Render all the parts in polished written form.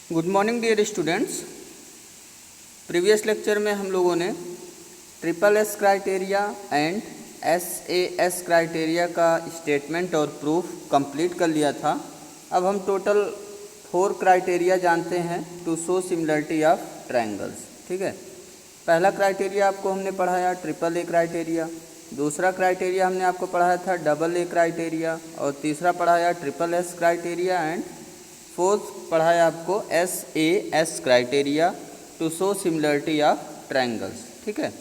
Good morning dear students. Previous lecture में हम लोगों ने triple S criteria and SAS criteria का स्टेटमेंट और प्रूफ कंप्लीट कर लिया था। अब हम टोटल 4 क्राइटेरिया जानते हैं to show similarity of triangles. ठीक है, पहला क्राइटेरिया आपको हमने पढ़ाया ट्रिपल ए क्राइटेरिया, दूसरा क्राइटेरिया हमने आपको पढ़ाया था डबल ए क्राइटेरिया, और तीसरा पढ़ाया triple S criteria and fourth पढ़ाया आपको SAS criteria to show similarity of triangles. ठीक है,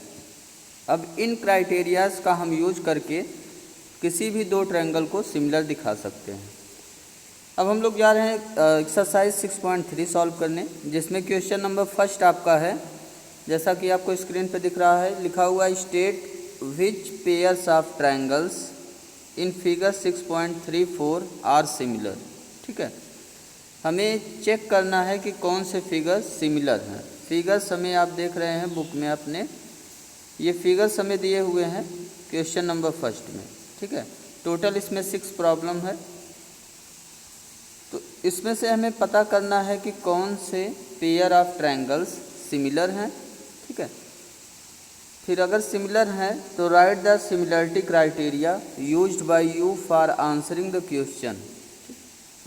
अब इन क्राइटेरियाज़ का हम यूज करके किसी भी दो ट्रायंगल को सिमिलर दिखा सकते हैं। अब हम लोग जा रहे हैं एक्सरसाइज 6.3 सॉल्व करने, जिसमें क्वेश्चन नंबर फर्स्ट आपका है, जैसा कि आपको स्क्रीन पे दिख रहा है, लिखा हुआ state which pairs of triangles in figure 6.34 are similar. ठीक है, हमें चेक करना है कि कौन से फिगर सिमिलर हैं। फिगर्स हमें आप देख रहे हैं बुक में अपने, ये फिगर्स हमें दिए हुए हैं क्वेश्चन नंबर फर्स्ट में। ठीक है, टोटल इसमें 6 प्रॉब्लम है, तो इसमें से हमें पता करना है कि कौन से पेयर ऑफ ट्रायंगल्स सिमिलर हैं। ठीक है, फिर अगर सिमिलर हैं तो right the similarity criteria used by you for answering the question.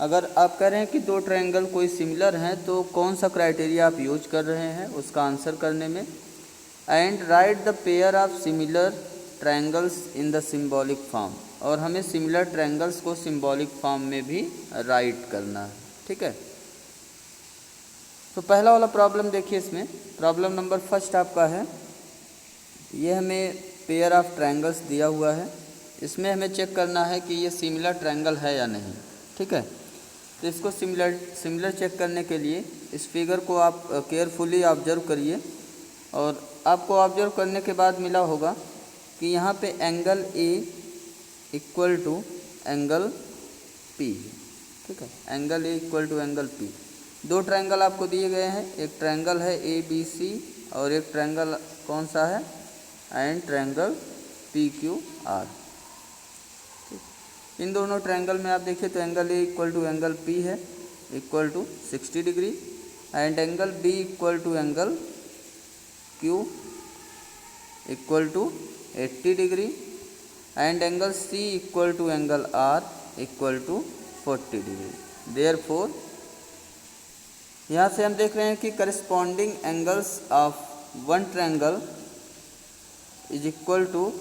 अगर आप कह रहे हैं कि दो ट्रायंगल कोई सिमिलर हैं तो कौन सा क्राइटेरिया आप यूज कर रहे हैं उसका आंसर करने में। And right the pair of similar triangles in the symbolic form, और हमें सिमिलर ट्रायंगल्स को सिंबॉलिक फॉर्म में भी राइट करना है। ठीक है, तो पहला वाला प्रॉब्लम देखिए, इसमें प्रॉब्लम नंबर फर्स्ट आपका है, ये हमें पेयर ऑफ ट्रायंगल्स दिया हुआ है, इसमें हमें चेक करना है कि ये सिमिलर ट्रायंगल है या नहीं। ठीक है, तो इसको सिमिलर चेक करने के लिए इस फिगर को आप केयरफुली ऑब्जर्व करिए, और आपको ऑब्जर्व करने के बाद मिला होगा कि यहाँ पे angle A equal to angle P। ठीक है, angle A equal to angle P। दो ट्रायंगल आपको दिए गए हैं, एक ट्रायंगल है ABC और एक ट्रायंगल कौन सा है, एंड ट्रायंगल PQR। इन दोनों ट्रायंगल में आप देखिए तो angle A equal to angle P है equal to 60 degree, and angle B equal to angle Q equal to 80 degree, and angle C equal to angle R equal to 40 degree. Therefore यहाँ से हम देख रहे हैं कि corresponding angles of one triangle is equal to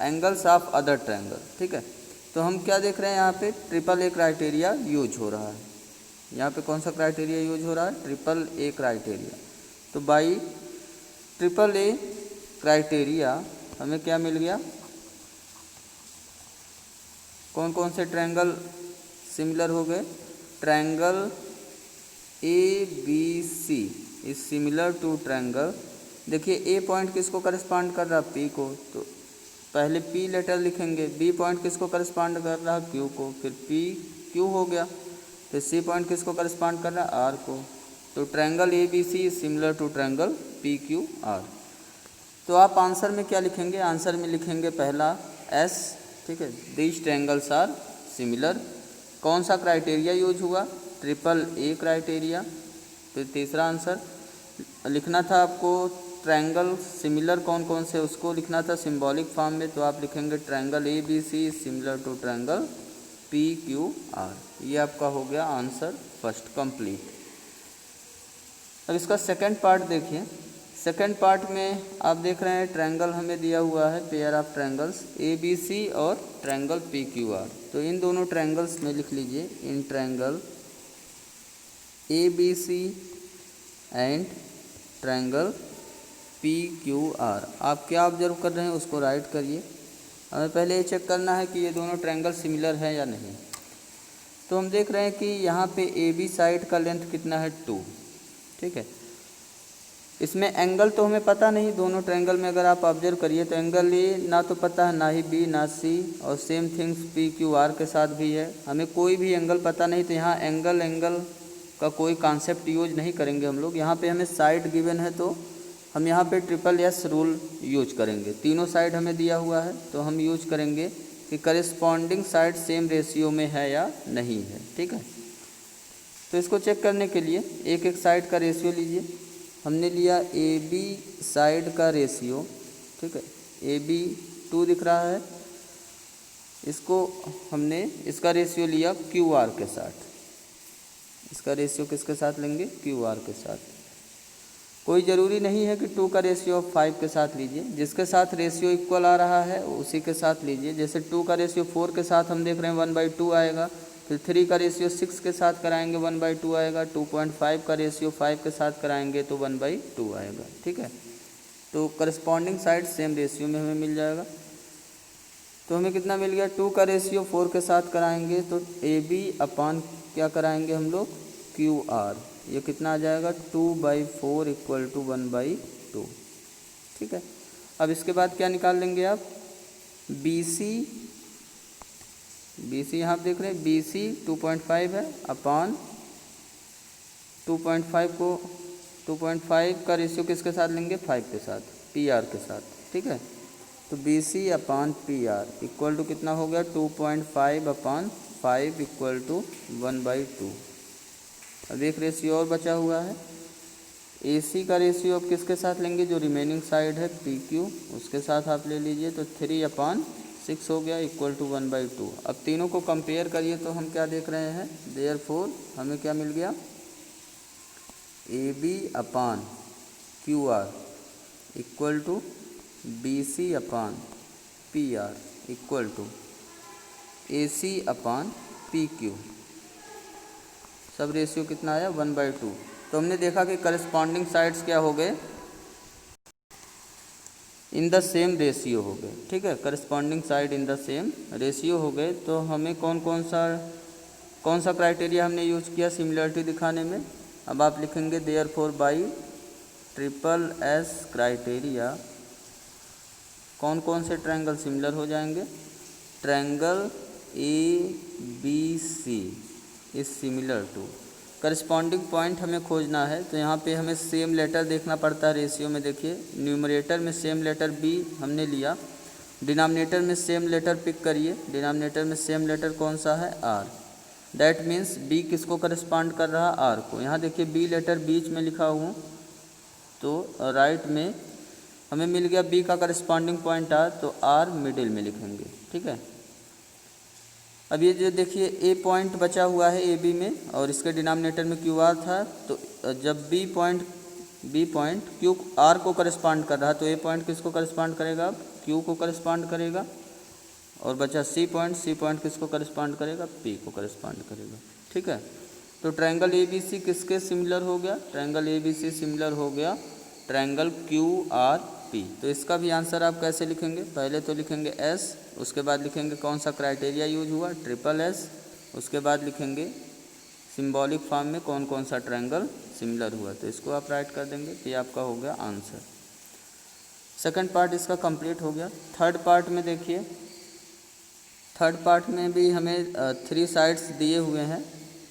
angles of other triangle. ठीक है, तो हम क्या देख रहे हैं, यहाँ पे ट्रिपल ए क्राइटेरिया यूज हो रहा है। यहाँ पे कौन सा क्राइटेरिया यूज हो रहा है, ट्रिपल ए क्राइटेरिया। तो बाई ट्रिपल ए क्राइटेरिया हमें क्या मिल गया, कौन कौन से ट्रायंगल सिमिलर हो गए, triangle ABC is similar to triangle, देखिए ए पॉइंट किसको करस्पॉन्ड कर रहा है, P को, तो पहले P लेटर लिखेंगे, B पॉइंट किसको करस्पॉन्ड कर रहा है, Q को, फिर PQ हो गया, फिर C पॉइंट किसको करस्पॉन्ड कर रहा है, R को। तो triangle ABC is similar to triangle PQR। तो आप आंसर में क्या लिखेंगे, आंसर में लिखेंगे पहला S। ठीक है, दीज ट्रायंगल्स आर सिमिलर। कौन सा क्राइटेरिया यूज हुआ, ट्रिपल ए क्राइटेरिया। फिर तीसरा आंसर लिखना था आपको, ट्रायंगल सिमिलर कौन कौन से उसको लिखना था सिंबॉलिक फॉर्म में, तो आप लिखेंगे triangle ABC similar to triangle PQR। ये आपका हो गया आंसर फर्स्ट कंप्लीट। अब इसका सेकंड पार्ट देखिए, सेकंड पार्ट में आप देख रहे हैं ट्रायंगल हमें दिया हुआ है, पेयर ऑफ ट्रायंगल्स ABC और ट्रायंगल PQR। तो इन दोनों ट्रायंगल्स में लिख लीजिए, in triangle ABC and triangle PQR। आप क्या ऑब्जर्व कर रहे हैं उसको राइट करिए। हमें पहले ये चेक करना है कि ये दोनों ट्रायंगल सिमिलर है या नहीं। तो हम देख रहे हैं कि यहाँ पे AB साइड का लेंथ कितना है, 2। ठीक है, इसमें एंगल तो हमें पता नहीं, दोनों ट्रायंगल में अगर आप ऑब्जर्व करिए तो एंगल A ना तो पता है, ना ही B ना C, और सेम थिंग्स PQR के साथ भी है, हमें कोई भी एंगल पता नहीं। तो यहाँ एंगल का कोई कॉन्सेप्ट यूज नहीं करेंगे हम लोग। यहाँ पे हमें साइड गिवन है तो हम यहाँ पे ट्रिपल S रूल यूज करेंगे। तीनों साइड हमें दिया हुआ है तो हम यूज करेंगे कि करस्पॉन्डिंग साइड सेम रेशियो में है या नहीं है। ठीक है, तो इसको चेक करने के लिए एक एक साइड का रेशियो लीजिए। हमने लिया ए बी साइड का रेशियो, ठीक है, ए बी 2 दिख रहा है, इसको हमने इसका रेशियो लिया क्यू आर के साथ। इसका रेशियो किसके साथ लेंगे? क्यू आर के साथ। कोई ज़रूरी नहीं है कि 2 का रेशियो ऑफ 5 के साथ लीजिए, जिसके साथ रेशियो इक्वल आ रहा है उसी के साथ लीजिए। जैसे 2 का रेशियो 4 के साथ हम देख रहे हैं 1/2 आएगा, फिर 3 का रेशियो 6 के साथ कराएंगे 1/2 आएगा, 2.5 का रेशियो 5 के साथ कराएंगे तो 1/2 आएगा, ठीक है। तो करस्पॉन्डिंग साइड सेम रेशियो में हमें मिल जाएगा। तो हमें कितना मिल गया? 2 का रेशियो 4 के साथ कराएंगे तो ए बी अपान क्या कराएंगे हम लोग? Q R. ये कितना आ जाएगा? 2/4 इक्वल टू 1/2, ठीक है। अब इसके बाद क्या निकाल लेंगे आप? बी सी यहाँ आप देख रहे हैं बी सी 2.5 है, अपान 2.5 का रेशियो किसके साथ लेंगे? 5 के साथ, पी आर के साथ, ठीक है। तो B C upon P R equal to कितना हो गया? 2.5 अपान 5 इक्वल टू 1/2। अब एक रेशियो और बचा हुआ है, ए सी का रेशियो अब किसके साथ लेंगे? जो रिमेनिंग साइड है पी क्यू, उसके साथ आप ले लीजिए। तो 3/6 हो गया इक्वल टू 1/2। अब तीनों को कंपेयर करिए तो हम क्या देख रहे हैं? देयरफॉर हमें क्या मिल गया? A B upon Q R equal to B C upon P R equal to A C upon P Q. सब रेशियो कितना आया? 1/2। तो हमने देखा कि करस्पॉन्डिंग साइड्स क्या हो गए? इन द सेम रेशियो हो गए, ठीक है। Corresponding side in the same ratio हो गए। तो हमें कौन सा क्राइटेरिया हमने यूज़ किया सिमिलरिटी दिखाने में? अब आप लिखेंगे therefore by triple S criteria कौन से ट्रायंगल सिमिलर हो जाएंगे? Triangle A B C is similar to. Corresponding point हमें खोजना है तो यहाँ पे हमें सेम लेटर देखना पड़ता है रेशियो में। देखिए न्यूमरेटर में सेम लेटर बी हमने लिया, डिनोमिनेटर में सेम लेटर पिक करिए। डिनोमिनेटर में सेम लेटर कौन सा है? आर। दैट मीन्स बी किसको करस्पॉन्ड कर रहा? आर को। यहाँ देखिए बी लेटर बीच में लिखा हूँ तो राइट में हमें मिल गया बी का करस्पॉन्डिंग पॉइंट आर, तो आर मिडिल में लिखेंगे, ठीक है। अब ये जो देखिए ए पॉइंट बचा हुआ है ए बी में और इसके डिनोमिनेटर में क्यू आर था, तो जब बी पॉइंट क्यू आर को करस्पॉन्ड कर रहा है तो ए पॉइंट किसको करस्पॉन्ड करेगा? क्यू को करस्पॉन्ड करेगा। और बचा सी पॉइंट किसको करस्पॉन्ड करेगा? पी को करस्पॉन्ड करेगा, ठीक है। तो ट्रायंगल ए बी सी किसके सिमिलर हो गया? Triangle A B C similar हो गया ट्रायंगल क्यू आर पी। तो इसका भी आंसर आप कैसे लिखेंगे? पहले तो लिखेंगे एस, उसके बाद लिखेंगे कौन सा क्राइटेरिया यूज हुआ? Triple S. उसके बाद लिखेंगे सिंबॉलिक फॉर्म में कौन सा ट्रायंगल सिमिलर हुआ। तो इसको आप राइट कर देंगे, तो ये आपका हो गया आंसर। सेकंड पार्ट इसका कंप्लीट हो गया। थर्ड पार्ट में देखिए, थर्ड पार्ट में भी हमें 3 साइड्स दिए हुए हैं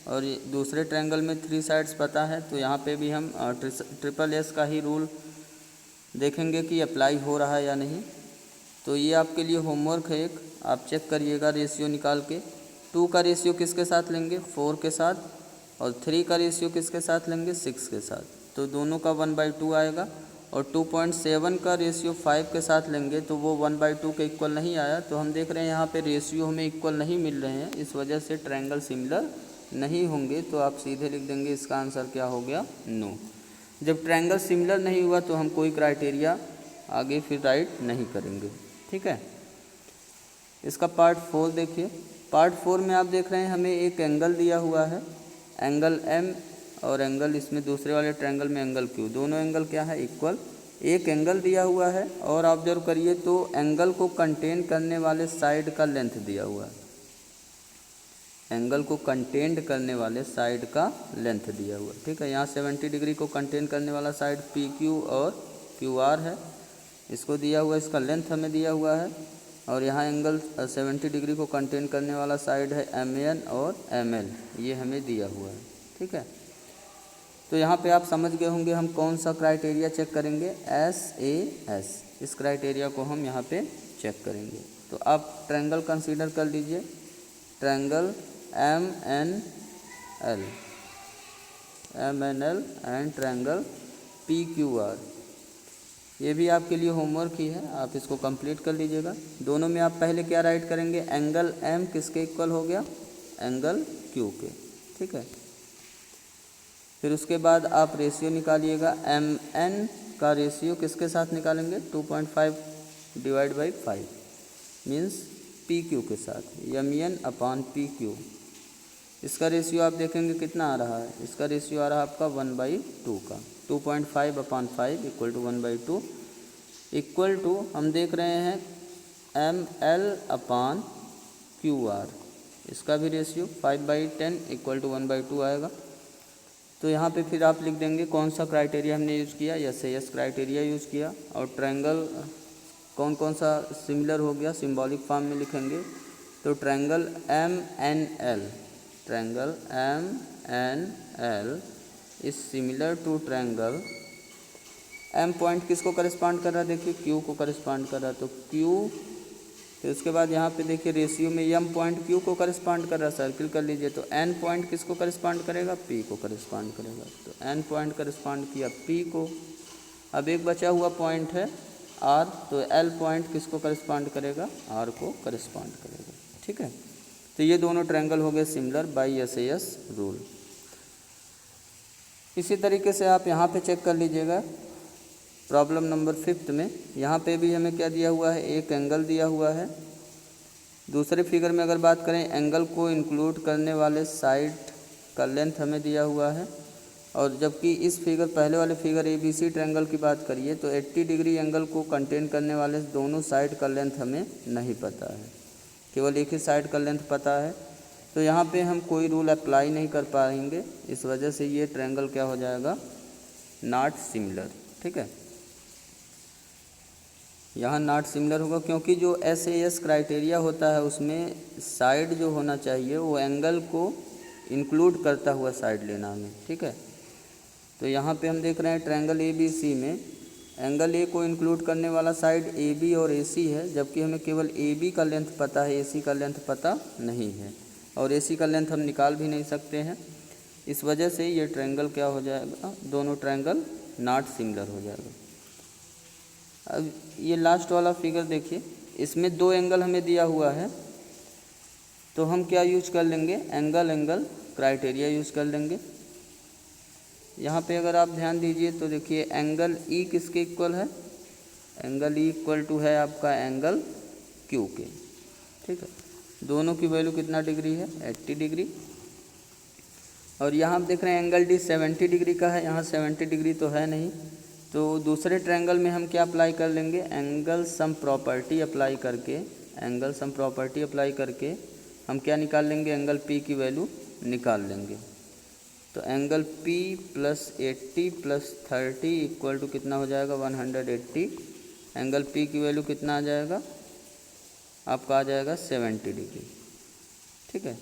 और दूसरे ट्रायंगल में 3 साइड्स पता है। तो यहाँ पे भी हम ट्रिपल एस का ही रूल देखेंगे कि अप्लाई हो रहा है या नहीं। तो ये आपके लिए होमवर्क है एक, आप चेक करिएगा रेशियो निकाल के। 2 का रेशियो किसके साथ लेंगे? 4 के साथ। और 3 का रेशियो किसके साथ लेंगे? 6 के साथ। तो दोनों का 1/2 आएगा। और 2.7 का रेशियो 5 के साथ लेंगे तो वो 1/2 के इक्वल नहीं आया। तो हम देख रहे हैं यहाँ पे रेशियो हमें इक्वल नहीं मिल रहे हैं, इस वजह से ट्रायंगल सिमिलर नहीं होंगे। तो आप सीधे लिख देंगे इसका आंसर क्या हो गया? नो। जब ट्रायंगल सिमिलर नहीं हुआ तो हम कोई क्राइटेरिया आगे फिर राइट नहीं करेंगे, ठीक है। इसका पार्ट 4 देखिए। पार्ट 4 में आप देख रहे हैं हमें एक एंगल दिया हुआ है, एंगल एम, और एंगल इसमें दूसरे वाले ट्रायंगल में एंगल क्यू। दोनों एंगल क्या है? इक्वल। एक एंगल दिया हुआ है और ऑब्जर्व करिए तो एंगल को कंटेन करने वाले साइड का लेंथ दिया हुआ है। एंगल को कंटेन करने वाले साइड का लेंथ दिया हुआ है, ठीक है। यहाँ 70 डिग्री को कंटेन करने वाला साइड पी क्यू और क्यू आर है, इसको दिया हुआ है, इसका लेंथ हमें दिया हुआ है। और यहाँ एंगल 70 डिग्री को कंटेन करने वाला साइड है एम एन और एम एल, ये हमें दिया हुआ है, ठीक है। तो यहाँ पे आप समझ गए होंगे हम कौन सा क्राइटेरिया चेक करेंगे? SAS। इस क्राइटेरिया को हम यहाँ पे चेक करेंगे। तो आप ट्रायंगल कंसीडर कर लीजिए, triangle MNL। MNL and triangle PQR। ये भी आपके लिए होमवर्क ही है, आप इसको कंप्लीट कर लीजिएगा। दोनों में आप पहले क्या राइट करेंगे, एंगल M किसके इक्वल हो गया, एंगल Q के, ठीक है। फिर उसके बाद आप रेशियो निकालिएगा, MN का रेशियो किसके साथ निकालेंगे, 2.5 डिवाइड बाई 5 मीन्स PQ के साथ, MN/PQ। इसका रेशियो आप देखेंगे कितना आ रहा है, इसका रेशियो आ रहा है आपका 1/2 का, 2.5/5 इक्वल टू 1/2 इक्वल टू हम देख रहे हैं ML/QR। इसका भी रेशियो 5/10 इक्वल टू 1/2 आएगा। तो यहाँ पे फिर आप लिख देंगे कौन सा क्राइटेरिया हमने यूज़ किया, SAS क्राइटेरिया यूज़ किया। और ट्रायंगल कौन कौन सा सिमिलर हो गया, सिंबॉलिक फॉर्म में लिखेंगे। तो triangle MNL, triangle MNL is similar to triangle M point किसको करस्पॉन्ड कर रहा है, देखिए Q को करस्पॉन्ड कर रहा है, तो Q। फिर उसके बाद यहाँ पे देखिए रेशियो में M पॉइंट Q को करस्पॉन्ड कर रहा है, सर्किल कर लीजिए। तो N पॉइंट किसको करस्पॉन्ड करेगा, P को करस्पॉन्ड करेगा। तो N पॉइंट करस्पॉन्ड किया P को। अब एक बचा हुआ पॉइंट है R, तो L पॉइंट किसको करस्पॉन्ड करेगा, R को करस्पॉन्ड करेगा, ठीक है। तो ये दोनों ट्रायंगल हो गए सिमिलर बाय SAS रूल। इसी तरीके से आप यहाँ पे चेक कर लीजिएगा प्रॉब्लम नंबर 5 में। यहाँ पे भी हमें क्या दिया हुआ है, एक एंगल दिया हुआ है। दूसरे फिगर में अगर बात करें, एंगल को इंक्लूड करने वाले साइड का लेंथ हमें दिया हुआ है। और जबकि इस फिगर, पहले वाले फिगर ABC ट्रायंगल की बात करिए तो 80 डिग्री एंगल को कंटेन करने वाले दोनों साइड का लेंथ हमें नहीं पता है, केवल एक ही साइड का लेंथ पता है। तो यहाँ पे हम कोई रूल अप्लाई नहीं कर पाएंगे, इस वजह से ये ट्रायंगल क्या हो जाएगा, नॉट सिमिलर, ठीक है। यहाँ नॉट सिमिलर होगा क्योंकि जो SAS क्राइटेरिया होता है उसमें साइड जो होना चाहिए वो एंगल को इंक्लूड करता हुआ साइड लेना हमें, ठीक है। तो यहाँ पे हम देख रहे हैं ट्रायंगल ABC में एंगल A को इंक्लूड करने वाला साइड AB और AC है, जबकि हमें केवल AB का लेंथ पता है, AC का लेंथ पता नहीं है। और AC का लेंथ हम निकाल भी नहीं सकते हैं, इस वजह से ये ट्रायंगल क्या हो जाएगा, दोनों ट्रायंगल नॉट सिमिलर हो जाएगा। अब ये लास्ट वाला फिगर देखिए, इसमें दो एंगल हमें दिया हुआ है, तो हम क्या यूज कर लेंगे, एंगल क्राइटेरिया यूज़ कर लेंगे। यहाँ पे अगर आप ध्यान दीजिए तो देखिए एंगल E किसके इक्वल है, एंगल E इक्वल टू है आपका एंगल Q के, ठीक है। दोनों की वैल्यू कितना डिग्री है, 80 डिग्री। और यहाँ आप देख रहे हैं एंगल D 70 डिग्री का है, यहाँ 70 डिग्री तो है नहीं। तो दूसरे ट्रायंगल में हम क्या अप्लाई कर लेंगे, एंगल सम प्रॉपर्टी अप्लाई करके हम क्या निकाल लेंगे, एंगल P की वैल्यू निकाल लेंगे। तो एंगल P + 80 + 30 इक्वल टू कितना हो जाएगा, 180। एंगल P की वैल्यू कितना आ जाएगा, आपका आ जाएगा 70 डिग्री, ठीक है।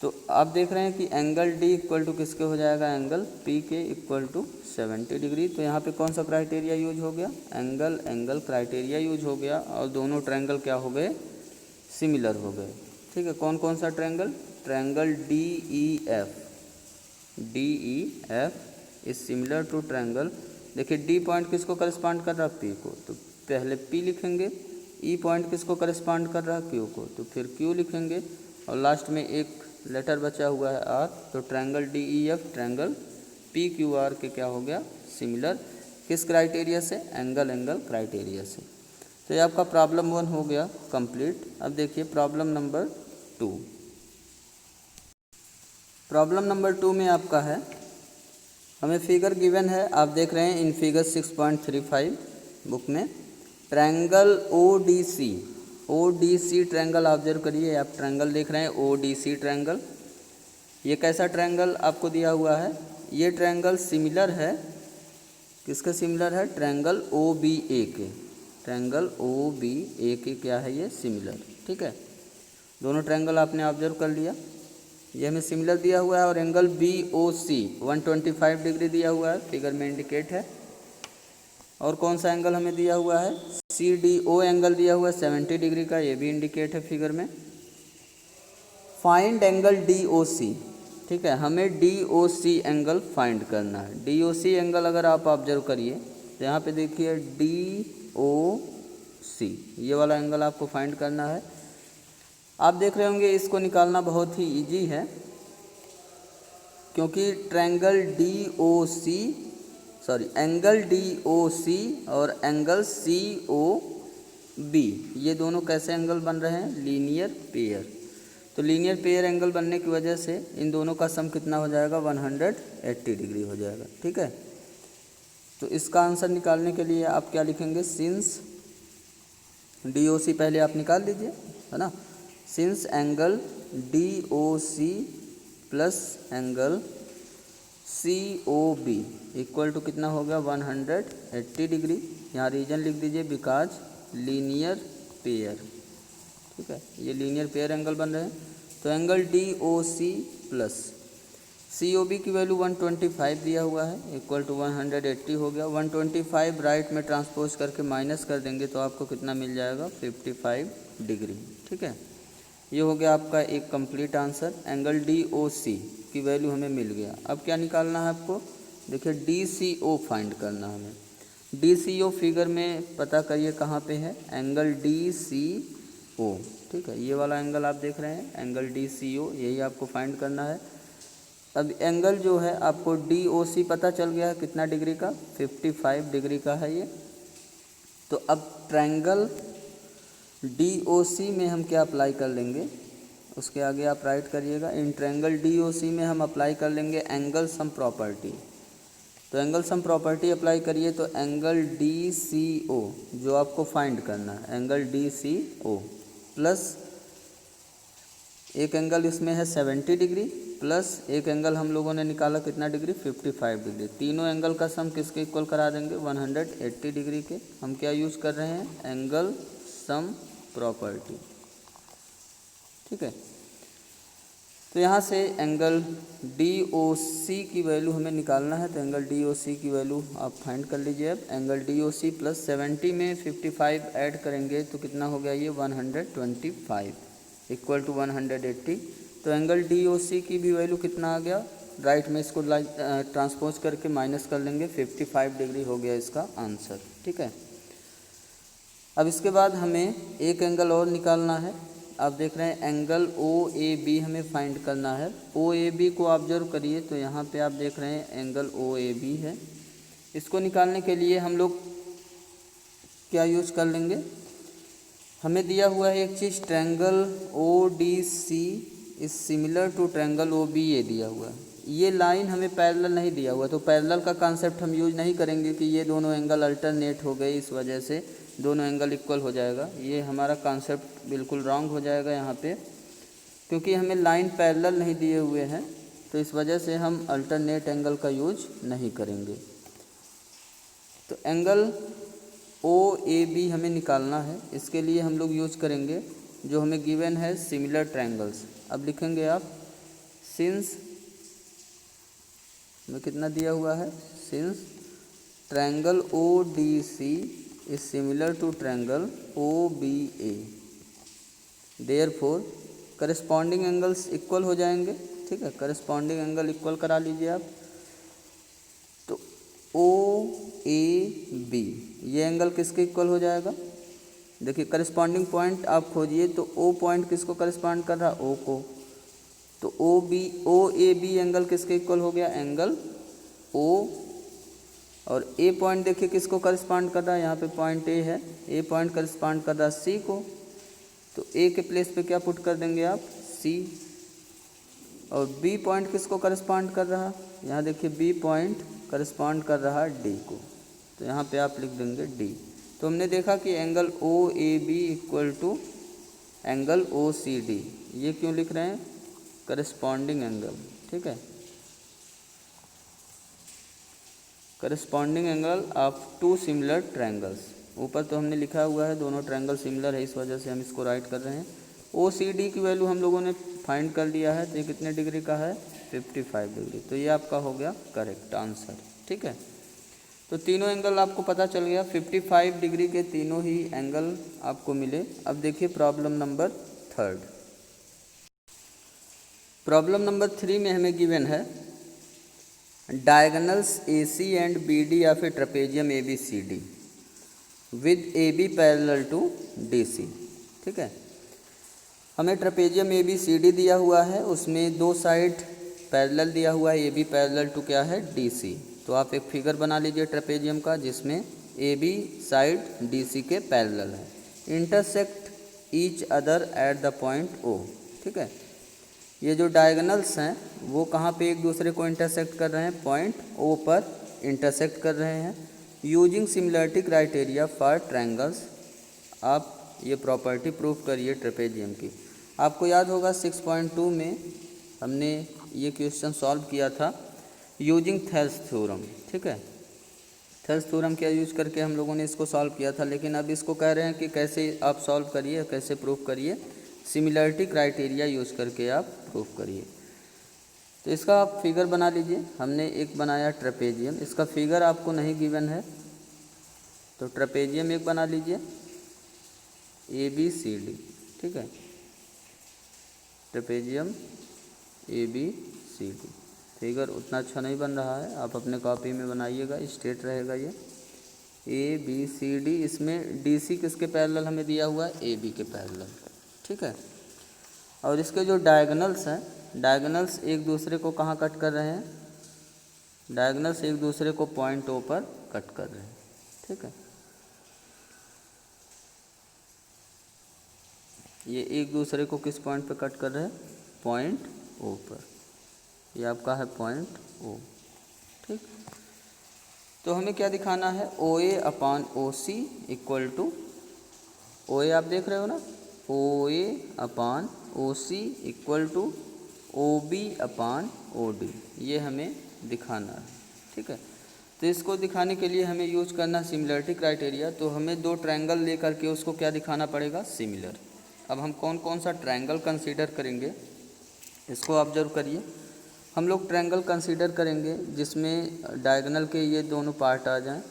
तो आप देख रहे हैं कि एंगल D इक्वल टू किसके हो जाएगा, एंगल P के इक्वल टू 70 डिग्री। तो यहाँ पे कौन सा क्राइटेरिया यूज हो गया, एंगल क्राइटेरिया यूज हो गया, और दोनों ट्रायंगल क्या हो गए, सिमिलर हो गए, ठीक है। कौन कौन सा triangle, triangle DEF is similar to triangle. देखिए D पॉइंट किसको करस्पॉन्ड कर रहा है, P को, तो पहले P लिखेंगे। E पॉइंट किसको करस्पॉन्ड कर रहा है, Q को, तो फिर Q लिखेंगे। और लास्ट में एक लेटर बचा हुआ है R, तो ट्रायंगल DEF ट्रायंगल PQR के क्या हो गया, सिमिलर। किस क्राइटेरिया से, एंगल क्राइटेरिया से। तो ये आपका प्रॉब्लम 1 हो गया कंप्लीट। अब देखिए प्रॉब्लम नंबर 2। प्रॉब्लम नंबर 2 में आपका है, हमें फिगर गिवन है, आप देख रहे हैं इन फिगर 6.35 बुक में, ट्रायंगल ODC ट्रायंगल ऑब्जर्व करिए। आप ट्रायंगल देख रहे हैं ODC ट्रायंगल। ये कैसा ट्रायंगल आपको दिया हुआ है, ये ट्रायंगल सिमिलर है, किसके सिमिलर है, ट्रायंगल OBA के, ट्रायंगल OBA के क्या है ये, सिमिलर, ठीक है। दोनों ट्रायंगल आपने ऑब्जर्व कर लिया, ये हमें सिमिलर दिया हुआ है। और एंगल BOC 125 डिग्री दिया हुआ है, फिगर में इंडिकेट है। और कौन सा एंगल हमें दिया हुआ है, CDO एंगल दिया हुआ है 70 डिग्री का, ये भी इंडिकेट है फिगर में। फाइंड एंगल DOC, ठीक है, हमें D O C angle find करना है। डी ओ सी एंगल अगर आप ऑब्जर्व करिए तो यहाँ पे देखिए डी ओ सी, ये वाला एंगल आपको फाइंड करना है। आप देख रहे होंगे इसको निकालना बहुत ही इजी है, क्योंकि triangle D O C angle D O C और एंगल सी ओ बी, ये दोनों कैसे एंगल बन रहे हैं? Linear pair. तो लीनियर पेयर एंगल बनने की वजह से इन दोनों का सम कितना हो जाएगा? 180 डिग्री हो जाएगा। ठीक है, तो इसका आंसर निकालने के लिए आप क्या लिखेंगे? सिंस डी ओ सी पहले आप निकाल लीजिए, है ना। Since angle D O C plus angle C O B equal to कितना हो गया? 180 डिग्री। यहाँ रीजन लिख दीजिए, बिकॉज लीनियर पेयर। ठीक है, ये लीनियर पेयर एंगल बन रहे हैं। तो angle D O C plus C O B की वैल्यू 125 दिया हुआ है, इक्वल टू 180 हो गया। 125 राइट में ट्रांसपोज करके माइनस कर देंगे तो आपको कितना मिल जाएगा? 55 डिग्री। ठीक है, ये हो गया आपका एक complete answer. Angle D O C की वैल्यू हमें मिल गया। अब क्या निकालना है आपको? देखिए डी सी ओ फाइंड करना है हमें। डी सी ओ फिगर में पता करिए कहाँ पे है? एंगल डी सी ओ। ठीक है, ये वाला एंगल आप देख रहे हैं, एंगल डी सी ओ, यही आपको फाइंड करना है। अब एंगल जो है आपको डी ओ सी पता चल गया है कितना डिग्री का? 55 डिग्री का है ये। तो अब ट्रायंगल डी ओ सी में हम क्या अप्लाई कर लेंगे? उसके आगे आप राइट करिएगा। इन ट्रायंगल डी ओ सी में हम अप्लाई कर लेंगे एंगल सम प्रॉपर्टी। तो एंगल सम प्रॉपर्टी अप्लाई करिए तो एंगल डी सी ओ जो आपको फाइंड करना है, angle D C O plus एक एंगल इसमें है 70 डिग्री प्लस एक एंगल हम लोगों ने निकाला कितना डिग्री? 55 डिग्री। तीनों एंगल का सम किसके इक्वल करा देंगे? 180 डिग्री के। हम क्या यूज़ कर रहे हैं? Angle sum property. ठीक है, तो यहाँ से एंगल डी ओ सी की वैल्यू हमें निकालना है। तो एंगल डी ओ सी की वैल्यू आप फाइंड कर लीजिए। अब angle D O C plus 70 में 55 ऐड करेंगे तो कितना हो गया? ये 125 इक्वल टू 180। तो एंगल डी ओ सी की भी वैल्यू कितना आ गया? राइट में इसको ट्रांसपोज करके माइनस कर लेंगे, 55 डिग्री हो गया इसका आंसर। ठीक है, अब इसके बाद हमें एक एंगल और निकालना है। आप देख रहे हैं एंगल ओ ए बी हमें फाइंड करना है। ओ ए बी को ऑब्जर्व करिए तो यहाँ पे आप देख रहे हैं एंगल ओ ए बी है। इसको निकालने के लिए हम लोग क्या यूज कर लेंगे? हमें दिया हुआ है एक चीज़, triangle O D C is similar to triangle O B, ये दिया हुआ है। ये लाइन हमें पैरेलल नहीं दिया हुआ, तो पैरेलल का कॉन्सेप्ट हम यूज नहीं करेंगे कि ये दोनों एंगल अल्टरनेट हो गए, इस वजह से दोनों एंगल इक्वल हो जाएगा। ये हमारा कॉन्सेप्ट बिल्कुल रॉन्ग हो जाएगा यहाँ पे, क्योंकि हमें लाइन पैरेलल नहीं दिए हुए हैं, तो इस वजह से हम अल्टरनेट एंगल का यूज नहीं करेंगे। तो एंगल ओ ए बी हमें निकालना है। इसके लिए हम लोग यूज करेंगे जो हमें गिवन है, सिमिलर ट्रायंगल्स। अब लिखेंगे आप सिंस में कितना दिया हुआ है? Since triangle O D C is similar to triangle O B A, therefore corresponding angles equal हो जाएंगे। ठीक है, करस्पॉन्डिंग एंगल इक्वल करा लीजिए आप। तो ओ ए बी ये एंगल किसके इक्वल हो जाएगा? देखिए करस्पॉन्डिंग पॉइंट आप खोजिए तो ओ पॉइंट किसको करस्पॉन्ड कर रहा है? ओ को। तो ओ ए बी एंगल किसके इक्वल हो गया? Angle O. और ए पॉइंट देखिए किसको करस्पॉन्ड कर रहा है? यहाँ पे पॉइंट ए है, ए पॉइंट करस्पॉन्ड कर रहा है सी को। तो ए के प्लेस पे क्या पुट कर देंगे आप? सी। और बी पॉइंट किसको करस्पॉन्ड कर रहा है? यहाँ देखिए बी पॉइंट करस्पॉन्ड कर रहा है डी को, तो यहाँ पे आप लिख देंगे डी। तो हमने देखा कि angle O A B equal to angle O C D. ये क्यों लिख रहे हैं? Corresponding angle. ठीक है, corresponding angle of two similar triangles. ऊपर तो हमने लिखा हुआ है दोनों ट्रायंगल सिमिलर है, इस वजह से हम इसको राइट कर रहे हैं। ओ सी डी की वैल्यू हम लोगों ने फाइंड कर लिया है, तो ये कितने डिग्री का है? 55 डिग्री। तो ये आपका हो गया करेक्ट आंसर। ठीक है, तो तीनों एंगल आपको पता चल गया, 55 डिग्री के तीनों ही एंगल आपको मिले। अब देखिए प्रॉब्लम नंबर 3। प्रॉब्लम नंबर 3 में हमें गिवन है diagonals AC and BD of a trapezium ABCD with AB parallel to DC। ठीक है, हमें ट्रेपेजियम ABCD दिया हुआ है, उसमें दो साइड पैरेलल दिया हुआ है, AB पैरेलल टू क्या है DC। तो आप एक फिगर बना लीजिए ट्रेपेजियम का जिसमें AB साइड DC के पैरेलल है, intersect each other at the point O। ठीक है, ये जो डायगोनल्स हैं वो कहाँ पे एक दूसरे को इंटरसेक्ट कर रहे हैं, पॉइंट O पर इंटरसेक्ट कर रहे हैं। Using similarity criteria for triangles, आप ये प्रॉपर्टी प्रूफ करिए ट्रेपेजियम की। आपको याद होगा 6.2 में हमने ये क्वेश्चन सॉल्व किया था यूजिंग थेल्स थ्योरम। ठीक है, थेल्स थ्योरम क्या यूज करके हम लोगों ने इसको सॉल्व किया था, लेकिन अब इसको कह रहे हैं कि कैसे आप सॉल्व करिए, कैसे प्रूफ करिए, सिमिलरिटी क्राइटेरिया यूज करके आप प्रूफ करिए। तो इसका आप फिगर बना लीजिए। हमने एक बनाया ट्रेपेजियम, इसका फिगर आपको नहीं गिवन है तो ट्रेपेजियम एक बना लीजिए ABCD। ठीक है, ट्रेपेजियम ABCD फिगर उतना अच्छा नहीं बन रहा है, आप अपने कॉपी में बनाइएगा, स्ट्रेट रहेगा ये ABCD। इसमें DC किसके पैरेलल हमें दिया हुआ है, AB के पैरेलल। ठीक है, और इसके जो डायगोनल्स हैं, डायगोनल्स एक दूसरे को कहाँ कट कर रहे हैं, डायगोनल्स एक दूसरे को पॉइंट O पर कट कर रहे हैं। ठीक है, ये एक दूसरे को किस पॉइंट पर कट कर रहे हैं, पॉइंट O पर। ये आपका है पॉइंट O। ठीक, तो हमें क्या दिखाना है, OA upon OC equal to, OA आप देख रहे हो ना, OA upon OC equal to OB upon OD, ये हमें दिखाना है। ठीक है, तो इसको दिखाने के लिए हमें यूज करना सिमिलरिटी क्राइटेरिया। तो हमें दो ट्रायंगल लेकर के उसको क्या दिखाना पड़ेगा, सिमिलर। अब हम कौन कौन सा ट्रायंगल कंसीडर करेंगे इसको ऑब्जर्व करिए। हम लोग ट्रायंगल कंसीडर करेंगे जिसमें डायगोनल के ये दोनों पार्ट आ जाएं।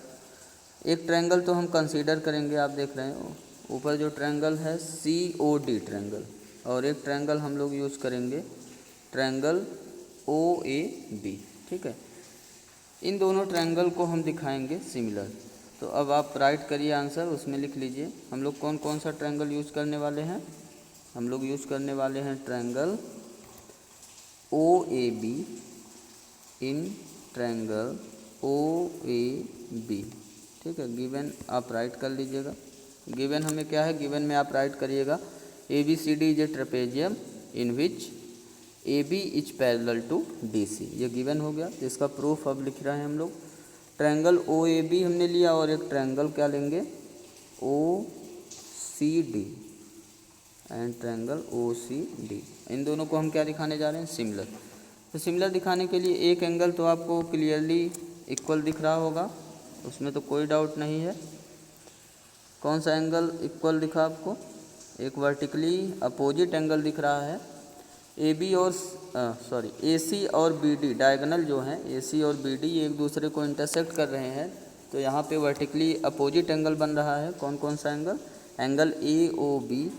एक ट्रायंगल तो हम कंसीडर करेंगे, आप देख रहे हैं ऊपर जो ट्रायंगल है COD ट्रायंगल, और एक ट्रायंगल हम लोग यूज करेंगे ट्रायंगल OAB। ठीक है, इन दोनों ट्रायंगल को हम दिखाएंगे सिमिलर। तो अब आप राइट करिए आंसर, उसमें लिख लीजिए हम लोग कौन कौन सा ट्रायंगल यूज करने वाले हैं। हम लोग यूज करने वाले हैं triangle OAB in triangle OAB। ठीक है, गिवन आप राइट कर लीजिएगा। गिवन हमें क्या है, गिवन में आप राइट करिएगा ABCD is a trapezium in which AB is parallel to DC। ये गिवन हो गया, तो इसका प्रूफ अब लिख रहे हैं हम लोग। ट्रायंगल OAB हमने लिया और एक ट्रायंगल क्या लेंगे, OCD एंड ट्रायंगल OCD। इन दोनों को हम क्या दिखाने जा रहे हैं, सिमिलर। तो सिमिलर दिखाने के लिए एक एंगल तो आपको क्लियरली इक्वल दिख रहा होगा, उसमें तो कोई डाउट नहीं है। कौन सा एंगल इक्वल दिखा आपको, एक वर्टिकली अपोजिट एंगल दिख रहा है। AC और BD डायगोनल जो हैं AC और BD एक दूसरे को इंटरसेक्ट कर रहे हैं, तो यहाँ पे वर्टिकली अपोजिट एंगल बन रहा है। कौन कौन सा angle, angle AOB,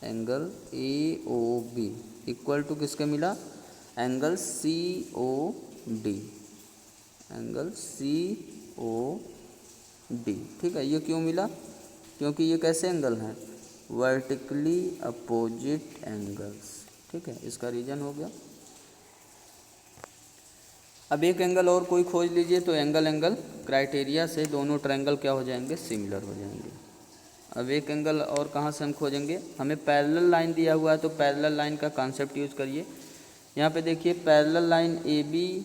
angle AOB equal to किसके मिला, एंगल COD, एंगल COD। ठीक है, ये क्यों मिला, क्योंकि ये कैसे एंगल हैं, वर्टिकली अपोजिट एंगल्स। ठीक है, इसका रीजन हो गया। अब एक एंगल और कोई खोज लीजिए, तो एंगल क्राइटेरिया से दोनों ट्रायंगल क्या हो जाएंगे, सिमिलर हो जाएंगे। अब एक एंगल और कहाँ से हम खोजेंगे, हमें पैरेलल लाइन दिया हुआ है, तो पैरेलल लाइन का कॉन्सेप्ट यूज करिए। यहाँ पे देखिए parallel line AB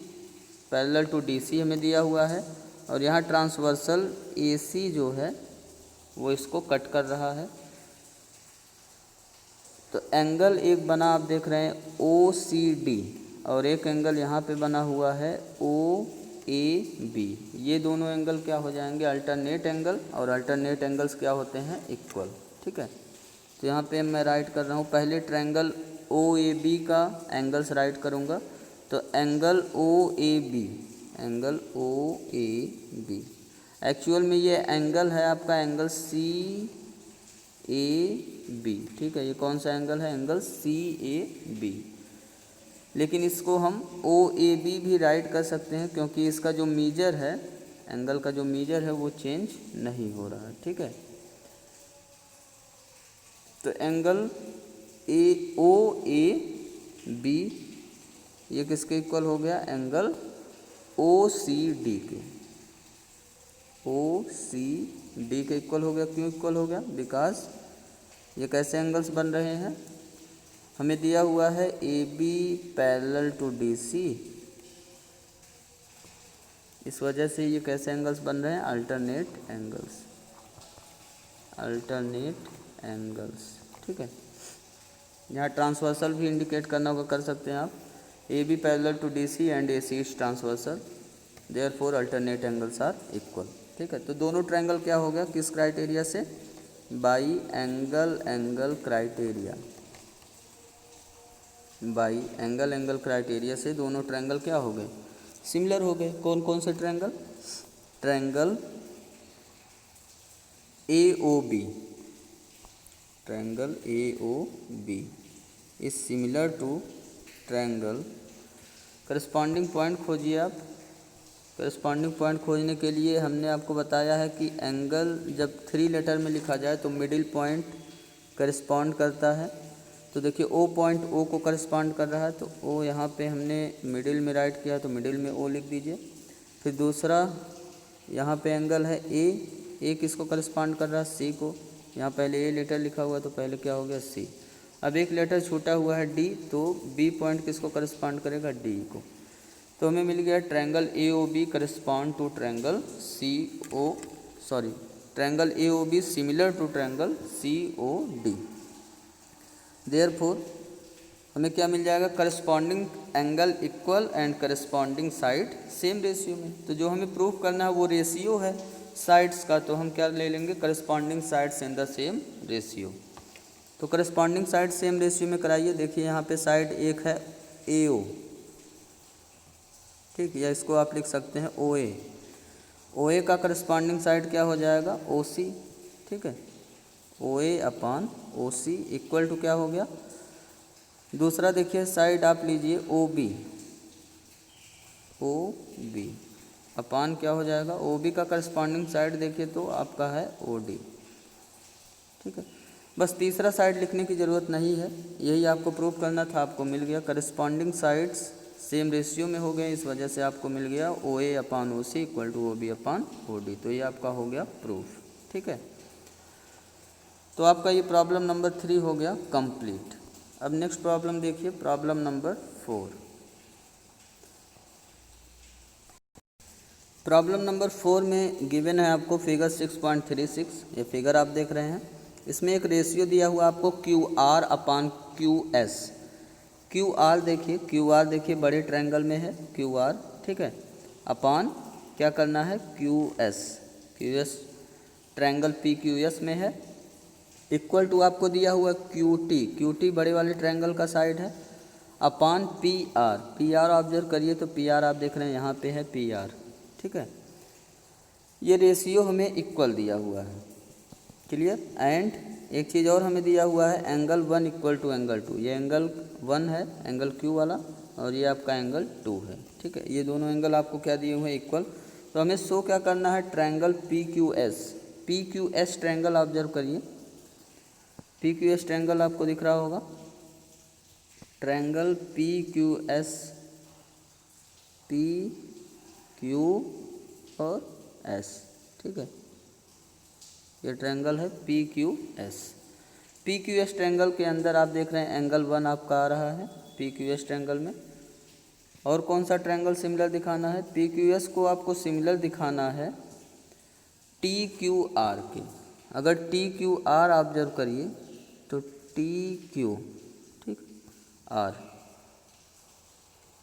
parallel to DC हमें दिया हुआ है, और यहाँ ट्रांसवर्सल AC जो है वो इसको कट कर रहा है। तो एंगल एक बना, आप देख रहे हैं OCD, और एक एंगल यहाँ पे बना हुआ है OAB। ये दोनों एंगल क्या हो जाएंगे, अल्टरनेट एंगल, और अल्टरनेट एंगल्स क्या होते हैं, इक्वल। ठीक है, तो यहाँ पे मैं राइट कर रहा हूँ, पहले ट्रायंगल OAB का एंगल्स राइट करूँगा। तो angle OAB, angle OAB actual में ये एंगल है आपका एंगल CAB। ठीक है, ये कौन सा एंगल है, एंगल CAB। लेकिन इसको हम OAB भी राइट कर सकते हैं, क्योंकि इसका जो मीजर है, एंगल का जो मीजर है वो चेंज नहीं हो रहा है। ठीक है, तो एंगल OAB ये किसके इक्वल हो गया? एंगल OCD के, OCD के इक्वल हो गया। क्यों इक्वल हो गया? बिकॉज ये कैसे एंगल्स बन रहे हैं? हमें दिया हुआ है AB पैरेलल टू DC, इस वजह से ये कैसे एंगल्स बन रहे हैं? Alternate angles, alternate angles. ठीक है, यहाँ ट्रांसवर्सल भी इंडिकेट करना होगा, कर सकते हैं आप। AB parallel to DC and AC is transversal, therefore alternate angles are equal. ठीक है, तो दोनों ट्रायंगल क्या हो गया? किस क्राइटेरिया से? By angle angle criteria, by angle angle criteria से दोनों ट्रायंगल क्या हो गए? सिमिलर हो गए। कौन कौन से triangle? Triangle AOB, triangle AOB is similar to triangle. Corresponding point खोजिए आप। करस्पॉन्डिंग पॉइंट खोजने के लिए हमने आपको बताया है कि एंगल जब 3 लेटर में लिखा जाए तो मिडिल पॉइंट करस्पॉन्ड करता है। तो देखिए O पॉइंट O को करस्पॉन्ड कर रहा है, तो O यहाँ पे हमने मिडिल में राइट किया, तो मिडिल में O लिख दीजिए। फिर दूसरा यहाँ पे एंगल है A किसको करस्पॉन्ड कर रहा है? C को। यहाँ पहले A लेटर लिखा हुआ, तो पहले क्या हो गया? C। अब एक लेटर छूटा हुआ है D, तो B पॉइंट किसको करस्पॉन्ड करेगा? D को। तो हमें मिल गया triangle AOB correspond to triangle triangle AOB similar to triangle COD। Therefore हमें क्या मिल जाएगा? Corresponding angle equal and corresponding side same ratio में। तो जो हमें प्रूफ करना है वो रेशियो है साइड्स का, तो हम क्या ले लेंगे? Corresponding sides in the same ratio. तो करस्पॉन्डिंग साइड सेम रेशियो में कराइए। देखिए यहाँ पे साइड एक है AO, ठीक, या इसको आप लिख सकते हैं OA। OA का करस्पॉन्डिंग साइड क्या हो जाएगा? OC। ठीक है, OA upon OC equal to क्या हो गया? दूसरा देखिए साइड आप लीजिए OB, OB अपान क्या हो जाएगा? OB का करस्पॉन्डिंग साइड देखिए तो आपका है OD। ठीक है, बस तीसरा साइड लिखने की ज़रूरत नहीं है, यही आपको प्रूफ करना था, आपको मिल गया। करस्पॉन्डिंग साइड्स सेम रेशियो में हो गए, इस वजह से आपको मिल गया OA upon OC equal to OB upon OD। तो ये आपका हो गया प्रूफ। ठीक है, तो आपका ये प्रॉब्लम नंबर 3 हो गया कंप्लीट। अब नेक्स्ट प्रॉब्लम देखिए, प्रॉब्लम नंबर 4। प्रॉब्लम नंबर 4 में गिवन है आपको फिगर 6.36। ये फिगर आप देख रहे हैं, इसमें एक रेशियो दिया हुआ आपको QR अपान QS। QR देखिए बड़े ट्रायंगल में है QR, ठीक है, अपान क्या करना है? QS ट्रायंगल PQS में है, इक्वल टू आपको दिया हुआ QT बड़े वाले ट्रायंगल का साइड है, अपान PR ऑब्जर्व करिए, तो PR आप देख रहे हैं यहाँ पे है PR। ठीक है, ये रेशियो हमें इक्वल दिया हुआ है, क्लियर। एंड एक चीज़ और हमें दिया हुआ है, एंगल 1 इक्वल टू एंगल 2। ये एंगल 1 है, एंगल Q वाला, और ये आपका एंगल 2 है। ठीक है, ये दोनों एंगल आपको क्या दिए हुए हैं? इक्वल। तो हमें शो क्या करना है? ट्रायंगल PQS ट्रायंगल ऑब्जर्व करिए। PQS ट्रायंगल आपको दिख रहा होगा, ट्रायंगल PQS, PQ और S। ठीक है, ये ट्रायंगल है PQS ट्रायंगल के अंदर आप देख रहे हैं एंगल 1 आपका आ रहा है PQS ट्रायंगल में। और कौन सा ट्रायंगल सिमिलर दिखाना है? PQS को आपको सिमिलर दिखाना है TQR के। अगर TQR ऑब्जर्व करिए तो TQ, ठीक, R